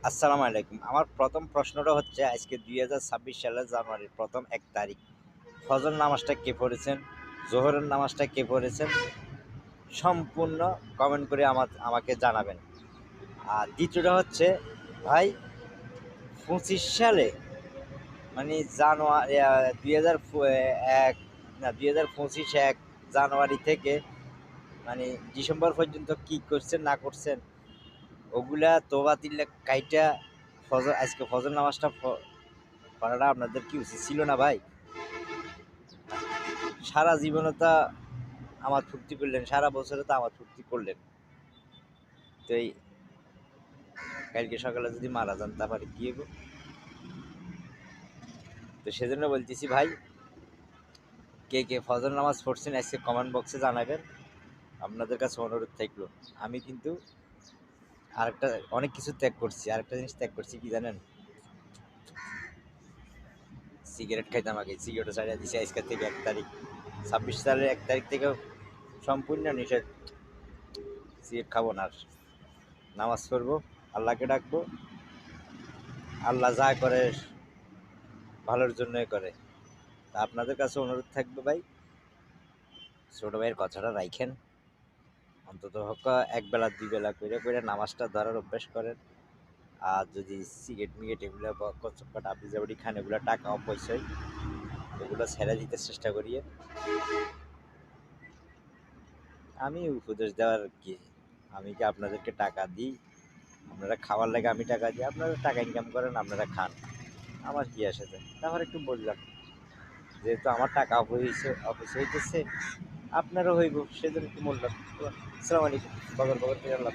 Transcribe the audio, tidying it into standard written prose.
আসসালামু আলাইকুম। আমার প্রথম প্রশ্নটা হচ্ছে আজকে ২০২৬ সালের জানুয়ারির প্রথম ১ তারিখ। ফজর নামাজটা কে পড়েছেন? জোহরের নামাজটা কে পড়েছেন? সম্পূর্ণ কমেন্ট করে আমাকে জানাবেন। আর দ্বিতীয়টা হচ্ছে ভাই ২৫ সালে মানে জানুয়ারি ২০০১ না ২০২৫ ১ জানুয়ারি থেকে মানে ডিসেম্বর পর্যন্ত কি করছেন না করছেন ওগুলা তোবা দিলে কাইটা আজকে ফজর নামাজটা পড়াটা আপনাদের কি উচিত ছিল না ভাই? সারা জীবনে তো আমার ফুর্তি করলেন, সারা বছরে তো আমার ফুর্তি করলেন, তো এই কালকে সকালে যদি মারা যান তারপরে কি হইব? তো সেজন্য বলতেছি ভাই, কে কে ফজর নামাজ পড়ছেন আজকে কমেন্ট বক্সে জানাবেন। আপনাদের কাছে অনুরোধ থাকলো, আমি কিন্তু আরেকটা অনেক কিছু ত্যাগ করছি, আরেকটা জিনিস ত্যাগ করছি কি জানেন? সিগারেট খাইতাম আগে, সিগারেটও ছাড়িয়ে দিছি আজকের থেকে ১ তারিখ ২৬ সালের ১ তারিখ থেকে সম্পূর্ণ নিষেধ। সিগারেট খাবো না আর, নামাজ পড়বো, আল্লাহকে ডাকবো, আল্লাহ যা করে ভালোর জন্যই করে। তা আপনাদের কাছে অনুরোধ থাকবে ভাই, ছোট ভাইয়ের কথাটা রাইখেন, অন্তত হোক একবেলা দুই বেলা করে করে নামাজটা ধরার অভ্যাস করেন। আর যদি সিগারেট মিগেট এগুলো বা কচকট আপনি যেগুলি খান এগুলো টাকা পয়সায় এগুলো ছেড়ে দিতে চেষ্টা করিয়ে। আমি উপদেশ দেওয়ার কি, আমি কি আপনাদেরকে টাকা দিই? আপনারা খাওয়ার লাগে আমি টাকা দিই, আপনারা টাকা ইনকাম করেন, আপনারা খান, আমার কি আসে যায়? তারপর একটু বললাম যেহেতু আমার টাকা অপচয় হইতেছে, আপনারও হইব, সেজন্য একটু বললাম। আসসালামু আলাইকুম। বগর বগর করে আল্লাহ।